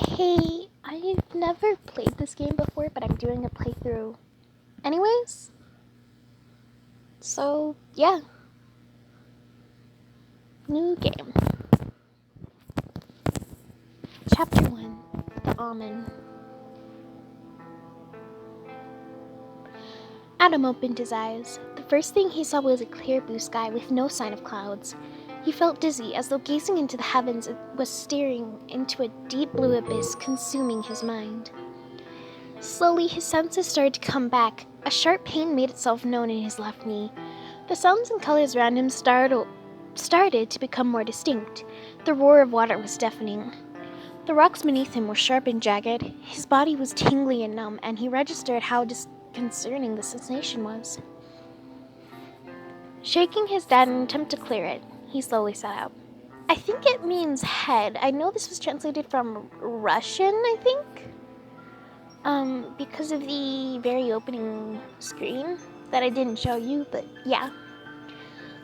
Hey, I've never played this game before, but I'm doing a playthrough anyways. So, yeah. New game. Chapter 1. The Omen. Adam opened his eyes. The first thing he saw was a clear blue sky with no sign of clouds. He felt dizzy, as though gazing into the heavens was staring into a deep blue abyss consuming his mind. Slowly, his senses started to come back. A sharp pain made itself known in his left knee. The sounds and colors around him started to become more distinct. The roar of water was deafening. The rocks beneath him were sharp and jagged. His body was tingly and numb, and he registered how disconcerting the sensation was. Shaking his head in an attempt to clear it, he slowly sat up. I think it means head. I know this was translated from Russian, I think. Because of the very opening screen that I didn't show you, but yeah.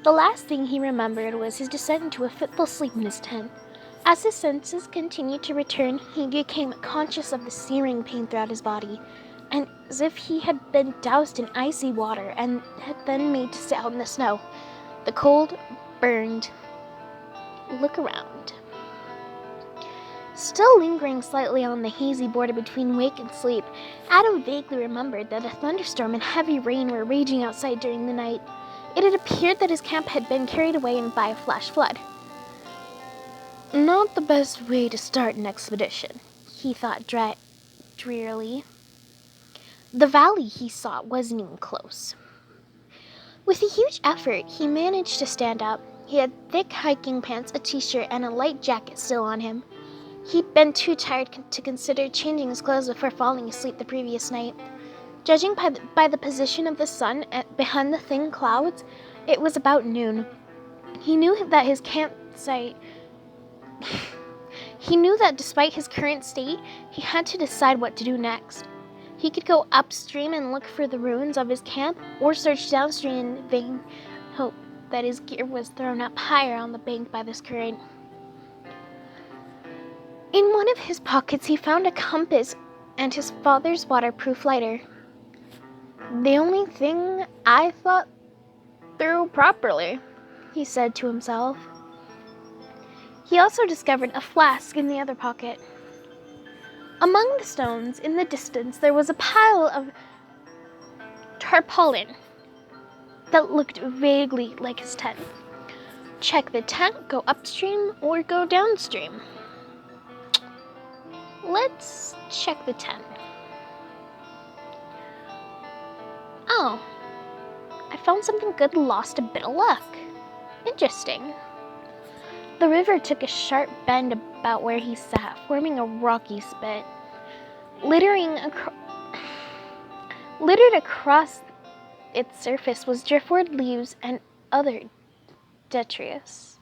The last thing he remembered was his descent into a fitful sleep in his tent. As his senses continued to return, he became conscious of the searing pain throughout his body, and as if he had been doused in icy water and had then made to sit out in the snow. The cold burned. Look around. Still lingering slightly on the hazy border between wake and sleep, Adam vaguely remembered that a thunderstorm and heavy rain were raging outside during the night. It had appeared that his camp had been carried away by a flash flood. Not the best way to start an expedition, he thought drearily. The valley he sought wasn't even close. With a huge effort, he managed to stand up. He had thick hiking pants, a t-shirt, and a light jacket still on him. He'd been too tired to consider changing his clothes before falling asleep the previous night. Judging by the position of the sun behind the thin clouds, it was about noon. He knew that his campsite... He knew that despite his current state, he had to decide what to do next. He could go upstream and look for the ruins of his camp, or search downstream in vain hope that his gear was thrown up higher on the bank by this current. In one of his pockets, he found a compass and his father's waterproof lighter. The only thing I thought through properly, he said to himself. He also discovered a flask in the other pocket. Among the stones in the distance, there was a pile of tarpaulin that looked vaguely like his tent. Check the tent, go upstream, or go downstream. Let's check the tent. Oh, I found something good and lost a bit of luck. Interesting. The river took a sharp bend about where he sat, forming a rocky spit. Littered across its surface was driftwood, leaves, and other detritus.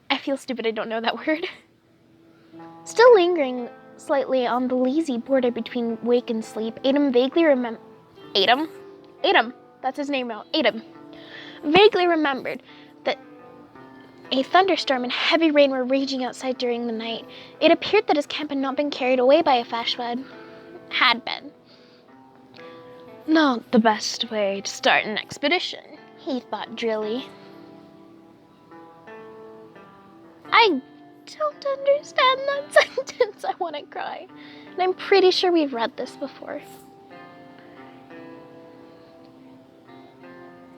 I feel stupid I don't know that word. Still lingering slightly on the lazy border between wake and sleep, Adam vaguely remembered... Adam, that's his name now, Adam. Vaguely remembered that a thunderstorm and heavy rain were raging outside during the night. It appeared that his camp had not been carried away by a flash flood. Had been. Not the best way to start an expedition, he thought drearily. I don't understand that sentence. I want to cry. And I'm pretty sure we've read this before.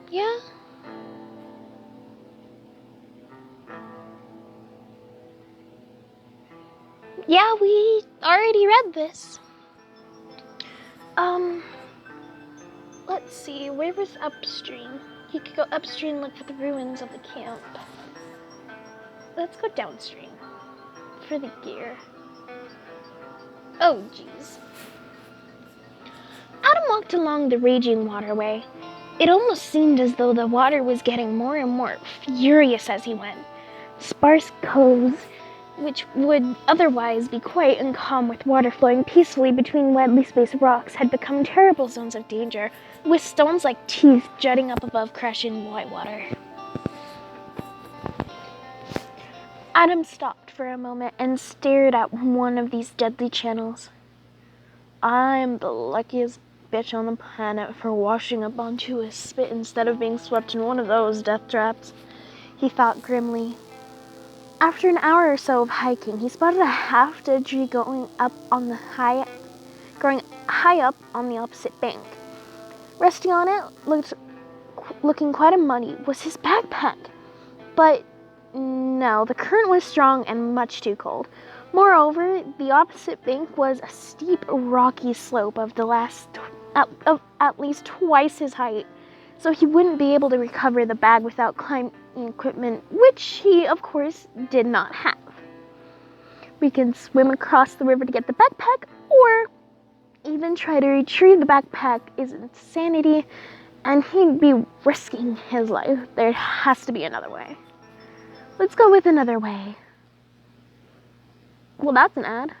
Yeah? Yeah, we already read this. Let's see, where was upstream? He could go upstream and look for the ruins of the camp. Let's go downstream for the gear. Oh, jeez. Adam walked along the raging waterway. It almost seemed as though the water was getting more and more furious as he went. Sparse coves, which would otherwise be quiet and calm with water flowing peacefully between wetly spaced rocks, had become terrible zones of danger, with stones like teeth jutting up above crashing white water. Adam stopped for a moment and stared at one of these deadly channels. I'm the luckiest bitch on the planet for washing up onto a spit instead of being swept in one of those death traps, he thought grimly. After an hour or so of hiking, he spotted a half-dead tree growing high up on the opposite bank. Resting on it, looking quite muddy, was his backpack. But no, the current was strong and much too cold. Moreover, the opposite bank was a steep, rocky slope of at least twice his height, so he wouldn't be able to recover the bag without climbing equipment, which he, of course, did not have. We can swim across the river to get the backpack, or even try to retrieve the backpack is insanity, and he'd be risking his life. There has to be another way. Let's go with another way. Well, that's an ad.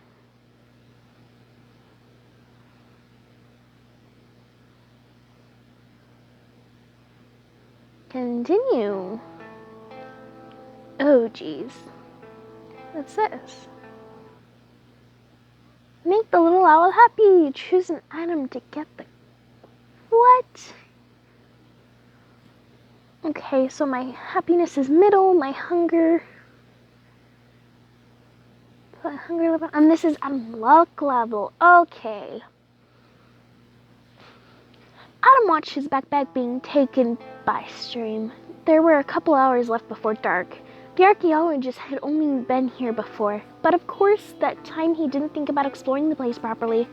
Continue. Oh, geez. What's this? Make the little owl happy. Choose an item to get the... What? Okay, so my happiness is middle, my hunger level, and this is luck level. Okay. Adam watched his backpack being taken by stream. There were a couple hours left before dark. The archaeologist had only been here before, but of course, that time he didn't think about exploring the place properly.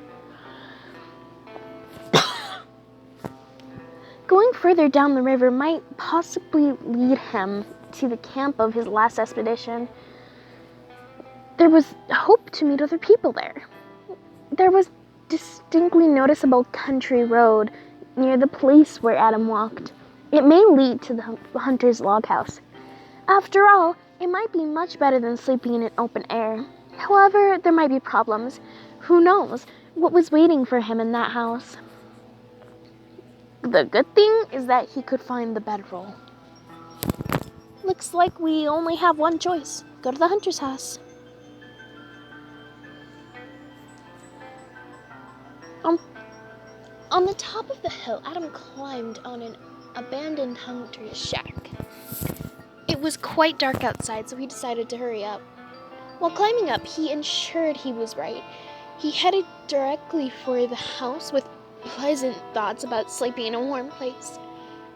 Going further down the river might possibly lead him to the camp of his last expedition. There was hope to meet other people there. There was distinctly noticeable country road near the place where Adam walked. It may lead to the hunter's log house. After all, it might be much better than sleeping in an open air. However, there might be problems. Who knows what was waiting for him in that house? The good thing is that he could find the bedroll. Looks like we only have one choice. Go to the hunter's house. On the top of the hill, Adam climbed on an abandoned hunter's shack. It was quite dark outside, so he decided to hurry up. While climbing up, he ensured he was right. He headed directly for the house with pleasant thoughts about sleeping in a warm place.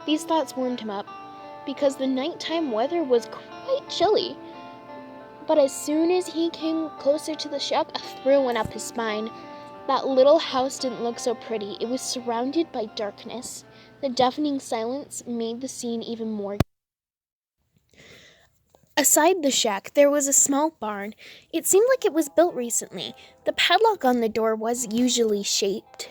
These thoughts warmed him up, because the nighttime weather was quite chilly. But as soon as he came closer to the shack, a thrill went up his spine. That little house didn't look so pretty. It was surrounded by darkness. The deafening silence made the scene even more. Aside the shack, there was a small barn. It seemed like it was built recently. The padlock on the door was unusually shaped.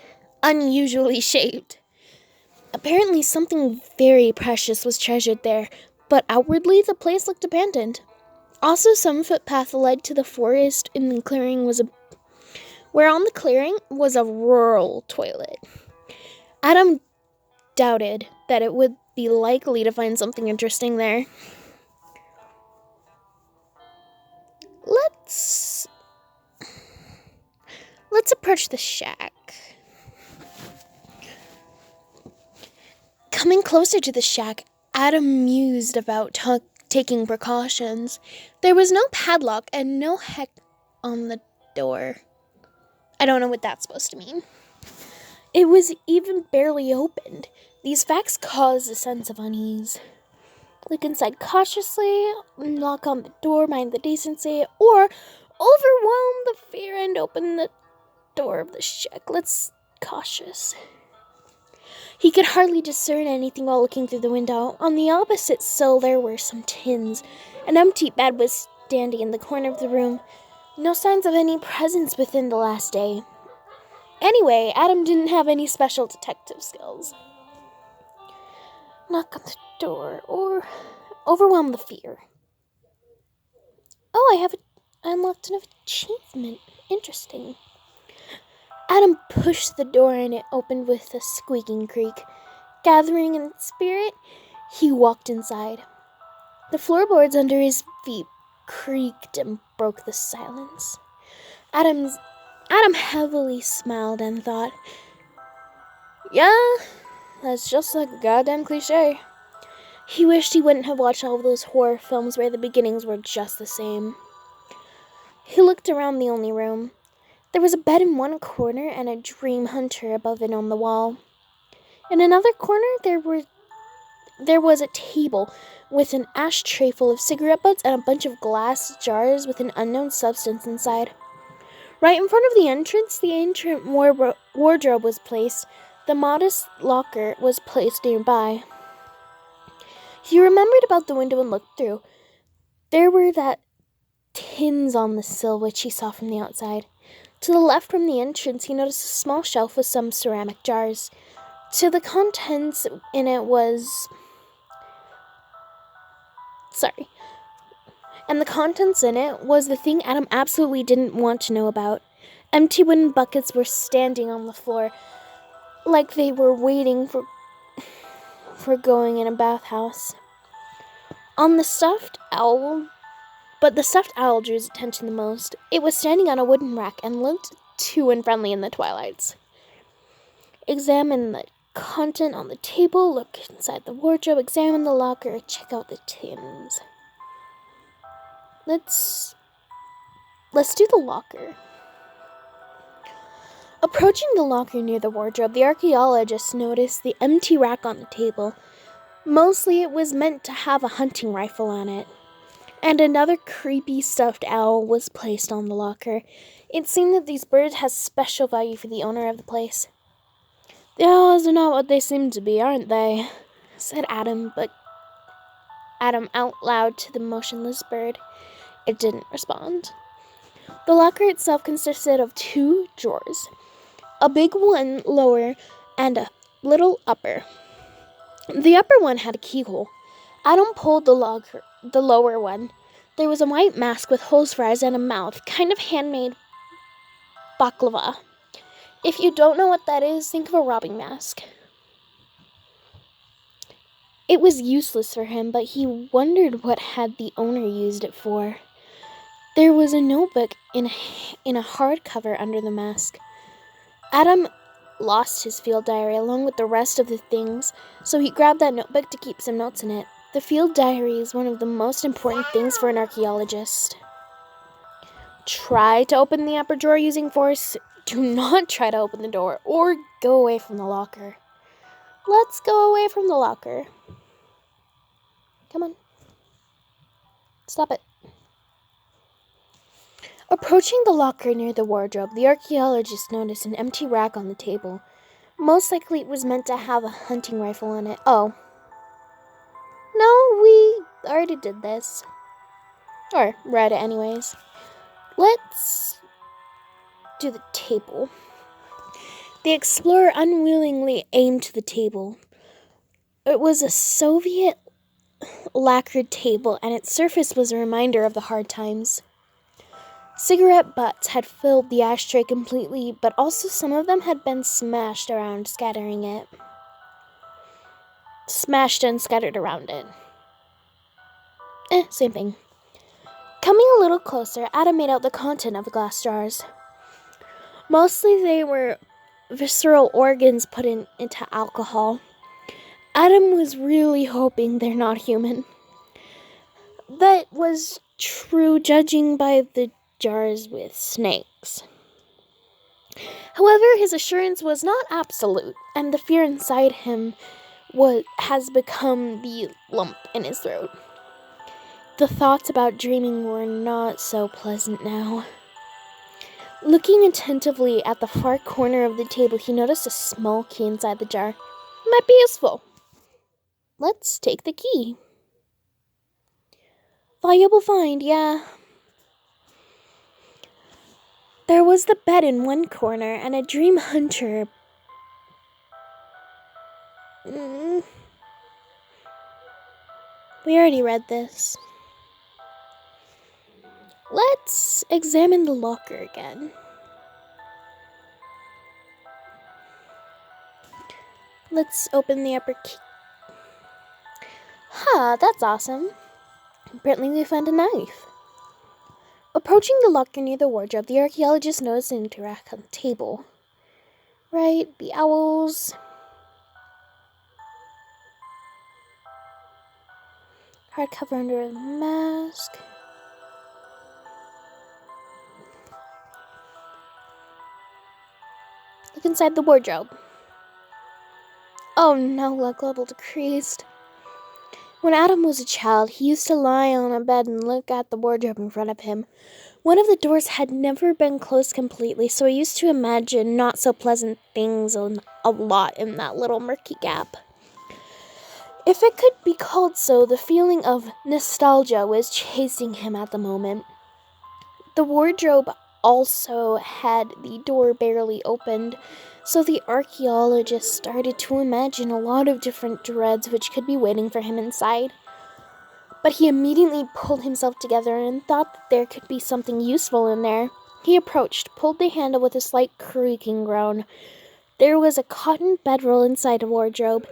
Apparently something very precious was treasured there, but outwardly the place looked abandoned. Also, some footpath led to the forest, and the clearing was a rural toilet. Adam doubted that it would be likely to find something interesting there. Let's approach the shack. Coming closer to the shack, Adam mused about taking precautions. There was no padlock and no heck on the door. I don't know what that's supposed to mean. It was even barely opened. These facts caused a sense of unease. Look inside cautiously, knock on the door, mind the decency, or overwhelm the fear and open the door of the shack. Let's cautious. He could hardly discern anything while looking through the window. On the opposite sill there were some tins. An empty bed was standing in the corner of the room. No signs of any presence within the last day. Anyway, Adam didn't have any special detective skills. Knock on the door, or overwhelm the fear. Oh, I have unlocked an achievement. Interesting. Adam pushed the door and it opened with a squeaking creak. Gathering in spirit, he walked inside. The floorboards under his feet creaked and broke the silence. Adam heavily smiled and thought, yeah, that's just like a goddamn cliche. He wished he wouldn't have watched all of those horror films where the beginnings were just the same. He looked around the only room. There was a bed in one corner and a dream hunter above it on the wall. In another corner, there was a table with an ashtray full of cigarette butts and a bunch of glass jars with an unknown substance inside. Right in front of the entrance, the ancient wardrobe was placed. The modest locker was placed nearby. He remembered about the window and looked through. There were that tins on the sill which he saw from the outside. To the left from the entrance, he noticed a small shelf with some ceramic jars. To the contents in it was... And the contents in it was the thing Adam absolutely didn't want to know about. Empty wooden buckets were standing on the floor, like they were waiting for going in a bathhouse. On the stuffed owl... But the stuffed owl drew his attention the most. It was standing on a wooden rack and looked too unfriendly in the twilights. Examine the content on the table, look inside the wardrobe, examine the locker, check out the tins. Let's do the locker. Approaching the locker near the wardrobe, the archaeologist noticed the empty rack on the table. Mostly it was meant to have a hunting rifle on it. And another creepy stuffed owl was placed on the locker. It seemed that these birds had special value for the owner of the place. The owls are not what they seem to be, aren't they? Said Adam out loud to the motionless bird. It didn't respond. The locker itself consisted of 2 drawers, a big one lower and a little upper. The upper one had a keyhole. Adam pulled the lower one. There was a white mask with holes for eyes and a mouth, kind of handmade baklava. If you don't know what that is, think of a robbing mask. It was useless for him, but he wondered what had the owner used it for. There was a notebook in a hardcover under the mask. Adam lost his field diary along with the rest of the things, so he grabbed that notebook to keep some notes in it. The field diary is one of the most important things for an archaeologist. Try to open the upper drawer using force. Do not try to open the door or go away from the locker. Let's go away from the locker. Come on. Stop it. Approaching the locker near the wardrobe, the archaeologist noticed an empty rack on the table. Most likely it was meant to have a hunting rifle on it. Oh. No, we already did this. Or read it anyways. Let's do the table. The explorer unwillingly aimed to the table. It was a Soviet lacquered table, and its surface was a reminder of the hard times. Cigarette butts had filled the ashtray completely, but also some of them had been smashed around, scattering it. Smashed and scattered around it. Same thing. Coming a little closer, Adam made out the content of the glass jars. Mostly they were visceral organs put into alcohol. Adam was really hoping they're not human. That was true judging by the jars with snakes. However, his assurance was not absolute, and the fear inside him has become the lump in his throat. The thoughts about dreaming were not so pleasant now. Looking attentively at the far corner of the table, he noticed a small key inside the jar. Might be useful. Let's take the key. Valuable find, yeah. There was the bed in one corner and a dream hunter. We already read this. Let's examine the locker again. Let's open the upper key. That's awesome. Apparently we found a knife. Approaching the locker near the wardrobe, the archaeologist noticed an empty rack on the table. Right, the owls. Hardcover under a mask. Look inside the wardrobe. Oh no, luck level decreased. When Adam was a child, he used to lie on a bed and look at the wardrobe in front of him. One of the doors had never been closed completely, so he used to imagine not so pleasant things a lot in that little murky gap. If it could be called so, the feeling of nostalgia was chasing him at the moment. The wardrobe also had the door barely opened, so the archaeologist started to imagine a lot of different dreads which could be waiting for him inside. But he immediately pulled himself together and thought that there could be something useful in there. He approached, pulled the handle with a slight creaking groan. There was a cotton bedroll inside the wardrobe.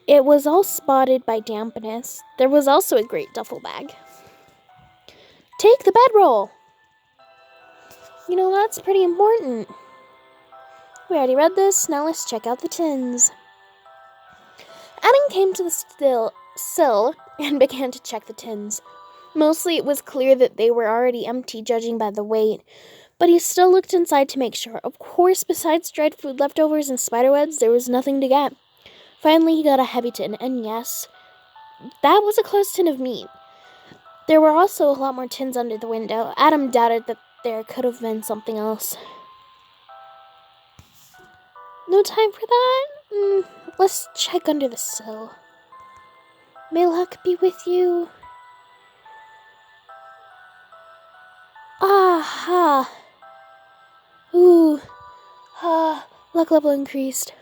It was all spotted by dampness. There was also a great duffel bag. Take the bedroll! You know, that's pretty important. We already read this, now let's check out the tins. Adam came to the sill and began to check the tins. Mostly it was clear that they were already empty, judging by the weight, but he still looked inside to make sure. Of course, besides dried food leftovers and spiderwebs, there was nothing to get. Finally, he got a heavy tin, and yes, that was a closed tin of meat. There were also a lot more tins under the window. Adam doubted that there could have been something else. No time for that? Let's check under the sill. May luck be with you. Aha! Ooh. Luck level increased.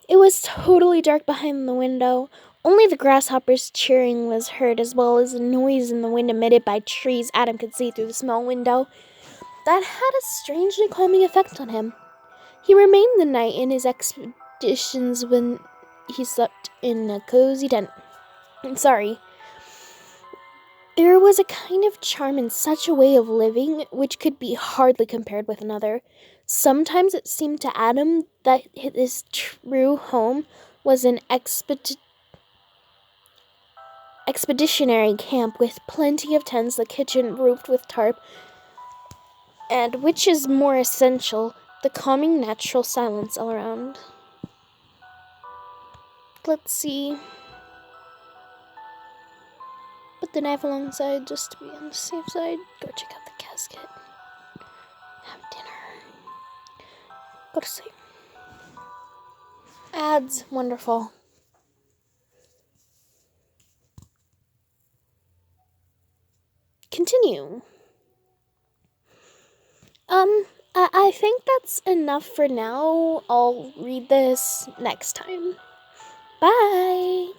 It was totally dark behind the window. Only the grasshoppers' cheering was heard, as well as the noise in the wind emitted by trees Adam could see through the small window. That had a strangely calming effect on him. He remained the night in his expeditions when he slept in a cozy tent. There was a kind of charm in such a way of living which could be hardly compared with another. Sometimes it seemed to Adam that his true home was an expeditionary camp with plenty of tents, the kitchen roofed with tarp, and, which is more essential, the calming natural silence all around. Let's see. Put the knife alongside just to be on the safe side. Go check out the casket. Have dinner. Go to sleep. Ads. Wonderful. Continue. I think that's enough for now. I'll read this next time. Bye!